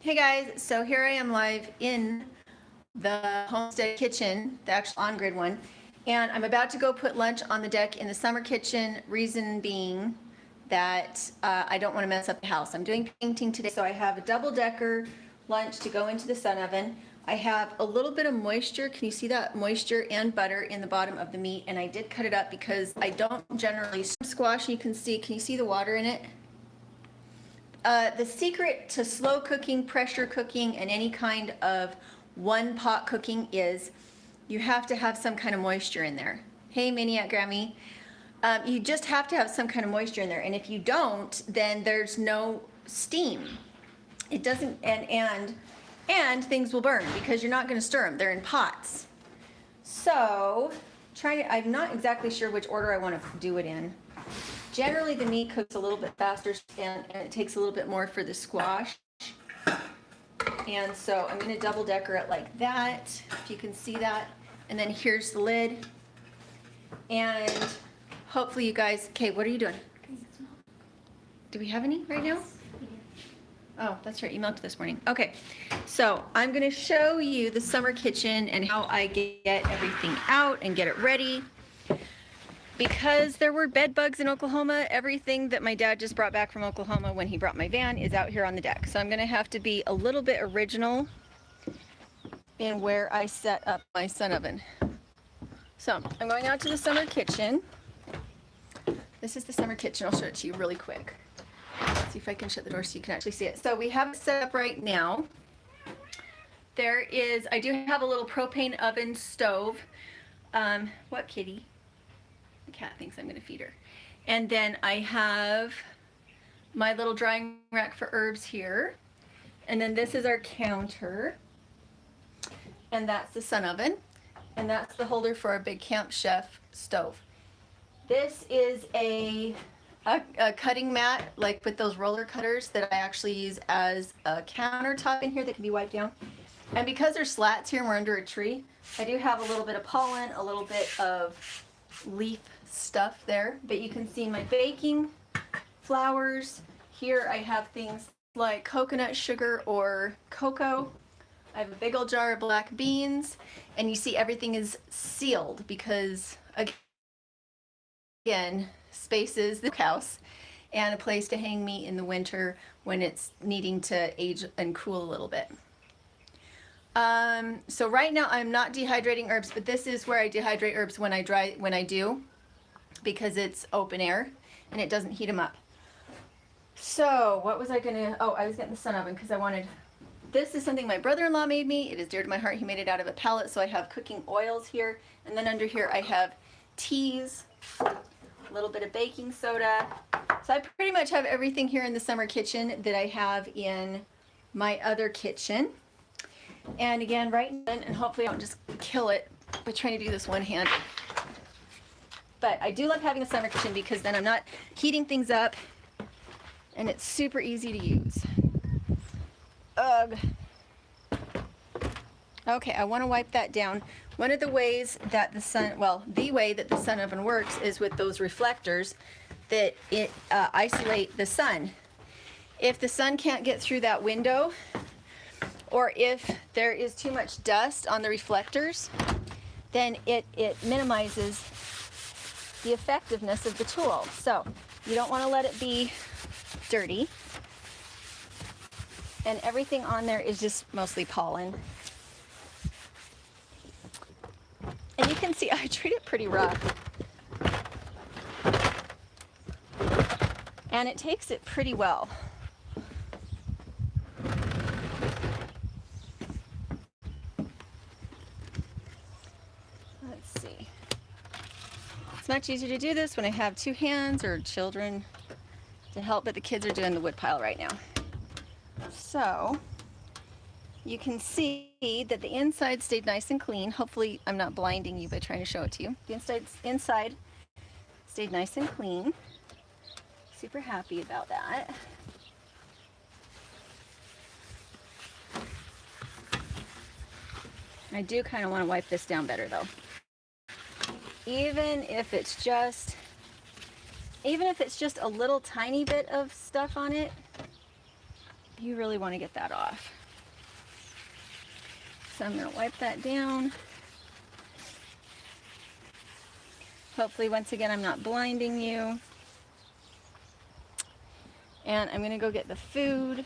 Hey guys, so here I am live in the homestead kitchen, the actual on-grid one, and I'm about to go put lunch on the deck in the summer kitchen, reason being that I don't want to mess up the house. I'm doing painting today, so I have a double-decker lunch to go into the sun oven. I have a little bit of moisture, can you see that moisture and butter in the bottom of the meat, and I did cut it up because I don't generally squash. You can you see the water in it? The secret to slow cooking, pressure cooking, and any kind of one pot cooking is you have to have some kind of moisture in there. Hey, Maniac Grammy. You just have to have some kind of moisture in there, and if you don't, then there's no steam. It doesn't, and things will burn because you're not going to stir them. They're in pots. So, I'm not exactly sure which order I want to do it in. Generally, the meat cooks a little bit faster, and it takes a little bit more for the squash. And so I'm going to double decker it like that, if you can see that. And then here's the lid. And hopefully you guys, okay, what are you doing? Do we have any right now? Oh, that's right, you milked this morning. Okay, so I'm going to show you the summer kitchen and how I get everything out and get it ready. Because there were bed bugs in Oklahoma, everything that my dad just brought back from Oklahoma when he brought my van is out here on the deck. So I'm going to have to be a little bit original in where I set up my sun oven. So I'm going out to the summer kitchen. This is the summer kitchen. I'll show it to you really quick. Let's see if I can shut the door so you can actually see it. So we have it set up right now. I do have a little propane oven stove. What, kitty? The cat thinks I'm going to feed her. And then I have my little drying rack for herbs here. And then this is our counter. And that's the sun oven. And that's the holder for our big Camp Chef stove. This is a cutting mat, like with those roller cutters that I actually use as a countertop in here that can be wiped down. And because there's slats here and we're under a tree, I do have a little bit of pollen, a little bit of leaf stuff there, but you can see my baking flours. Here I have things like coconut sugar or cocoa. I have a big old jar of black beans, and you see everything is sealed because, again, space is the house and a place to hang meat in the winter when it's needing to age and cool a little bit. So right now I'm not dehydrating herbs, but this is where I dehydrate herbs when I do, because it's open air and it doesn't heat them up. So what was I gonna, I was getting the sun oven because I wanted, this is something my brother-in-law made me. It is dear to my heart. He made it out of a pallet. So I have cooking oils here, and then under here I have teas, a little bit of baking soda. So I pretty much have everything here in the summer kitchen that I have in my other kitchen. And again, and hopefully I don't just kill it by trying to do this one-handed. But I do love having a summer kitchen because then I'm not heating things up and it's super easy to use. Ugh. Okay, I want to wipe that down. One of the ways that the way that the sun oven works is with those reflectors that isolate the sun. If the sun can't get through that window, or if there is too much dust on the reflectors, then it minimizes the effectiveness of the tool. So you don't want to let it be dirty. And everything on there is just mostly pollen. And you can see I treat it pretty rough. And it takes it pretty well. Let's see. It's much easier to do this when I have two hands or children to help, but the kids are doing the wood pile right now. So you can see that the inside stayed nice and clean. Hopefully I'm not blinding you by trying to show it to you. The inside stayed nice and clean. Super happy about that. I do kind of want to wipe this down better though. Even if it's just a little tiny bit of stuff on it, you really want to get that off. So I'm going to wipe that down. Hopefully, once again, I'm not blinding you. And I'm going to go get the food,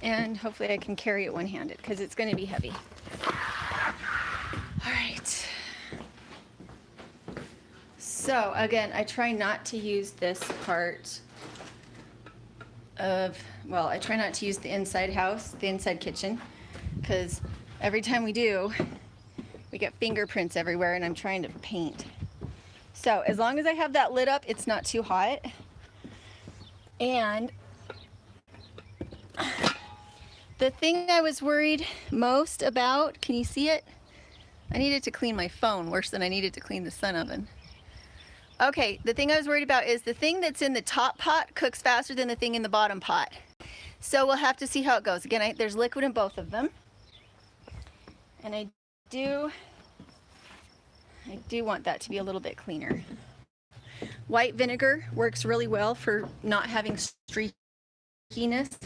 and hopefully I can carry it one-handed because it's going to be heavy. All right. So again, I try not to use this part of, well, I try not to use the inside house, the inside kitchen, because every time we do, we get fingerprints everywhere, and I'm trying to paint. So as long as I have that lit up, it's not too hot. And the thing I was worried most about, can you see it? I needed to clean my phone worse than I needed to clean the sun oven. Okay, the thing I was worried about is the thing that's in the top pot cooks faster than the thing in the bottom pot. So we'll have to see how it goes. Again, there's liquid in both of them. And I do want that to be a little bit cleaner. White vinegar works really well for not having streakiness.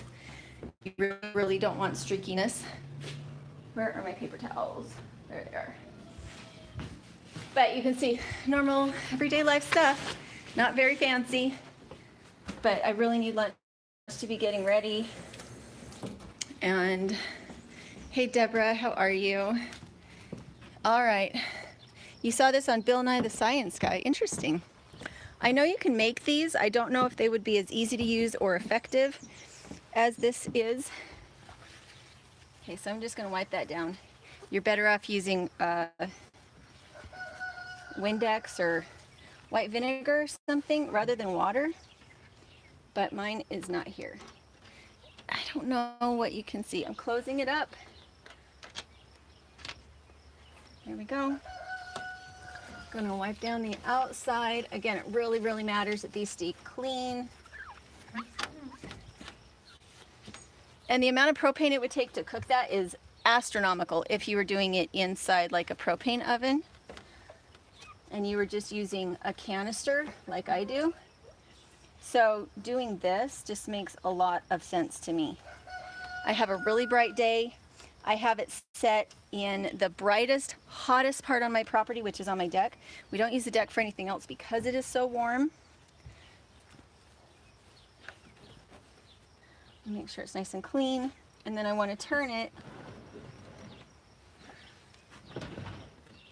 You really don't want streakiness. Where are my paper towels? There they are. But you can see normal everyday life stuff, not very fancy, but I really need lunch to be getting ready. And hey Deborah, how are you? All right, you saw this on Bill Nye the Science Guy. Interesting. I know you can make these. I don't know if they would be as easy to use or effective as this is. Okay, so I'm just going to wipe that down. You're better off using Windex or white vinegar or something rather than water, but mine is not here. I don't know what you can see. I'm closing it up. There we go. Gonna wipe down the outside. Again, it really, really matters that these stay clean. And the amount of propane it would take to cook that is astronomical if you were doing it inside like a propane oven and you were just using a canister like I do. So doing this just makes a lot of sense to me. I have a really bright day. I have it set in the brightest, hottest part on my property, which is on my deck. We don't use the deck for anything else because it is so warm. Make sure it's nice and clean. And then I want to turn it.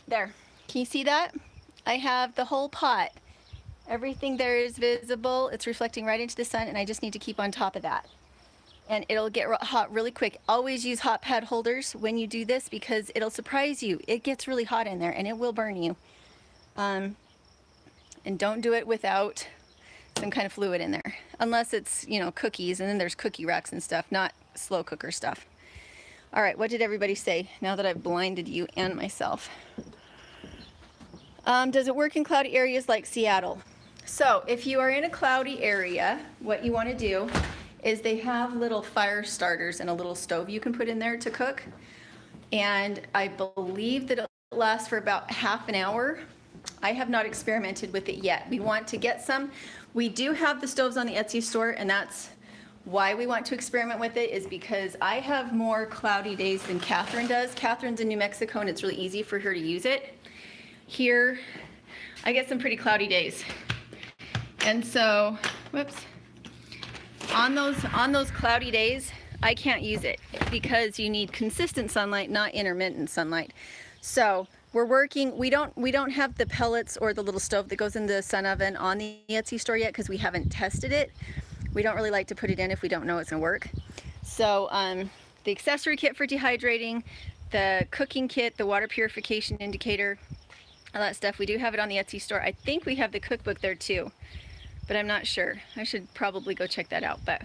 There. Can you see that? I have the whole pot. Everything there is visible. It's reflecting right into the sun, and I just need to keep on top of that. And it'll get hot really quick. Always use hot pad holders when you do this because it'll surprise you. It gets really hot in there and it will burn you. And don't do it without some kind of fluid in there. Unless it's, you know, cookies, and then there's cookie racks and stuff, not slow cooker stuff. All right, what did everybody say now that I've blinded you and myself? Does it work in cloudy areas like Seattle? So if you are in a cloudy area, what you want to do is they have little fire starters and a little stove you can put in there to cook. And I believe that it lasts for about half an hour. I have not experimented with it yet. We want to get some. We do have the stoves on the Etsy store, and that's why we want to experiment with it, is because I have more cloudy days than Catherine does. Catherine's in New Mexico, and it's really easy for her to use it. Here, I get some pretty cloudy days. And so, whoops. On those cloudy days, I can't use it because you need consistent sunlight, not intermittent sunlight. So we're working, we don't have the pellets or the little stove that goes in the sun oven on the Etsy store yet because we haven't tested it. We don't really like to put it in if we don't know it's gonna work. So the accessory kit for dehydrating, the cooking kit, the water purification indicator, all that stuff, we do have it on the Etsy store. I think we have the cookbook there too, but I'm not sure. I should probably go check that out. But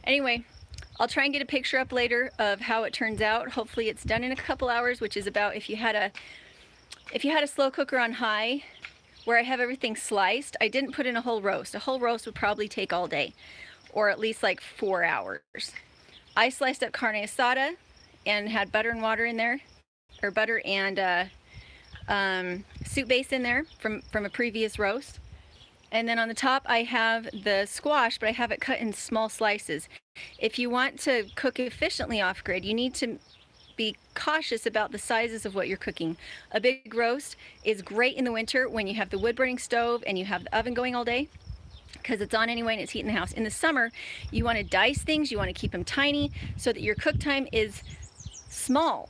anyway, I'll try and get a picture up later of how it turns out. Hopefully it's done in a couple hours, which is about, if you had a slow cooker on high where I have everything sliced, I didn't put in a whole roast. A whole roast would probably take all day, or at least like 4 hours. I sliced up carne asada and had butter and water in there, or butter and soup base in there from a previous roast. And then on the top I have the squash, but I have it cut in small slices. if you want to cook efficiently off-grid, you need to be cautious about the sizes of what you're cooking. A big roast is great in the winter when you have the wood-burning stove and you have the oven going all day, because it's on anyway and it's heating the house. In the summer, you want to dice things, you want to keep them tiny so that your cook time is small.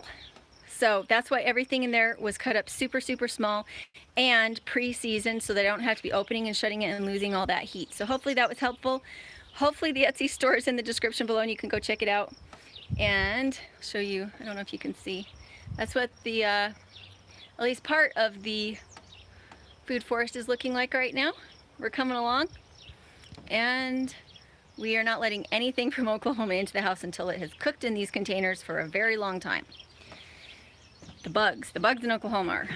So that's why everything in there was cut up super, super small and pre-seasoned, so they don't have to be opening and shutting it and losing all that heat. So hopefully that was helpful. Hopefully the Etsy store is in the description below and you can go check it out. And I'll show you, I don't know if you can see, that's what the, at least part of the food forest is looking like right now. We're coming along, and we are not letting anything from Oklahoma into the house until it has cooked in these containers for a very long time. The bugs in Oklahoma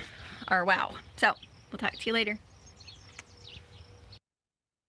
are wow. So we'll talk to you later.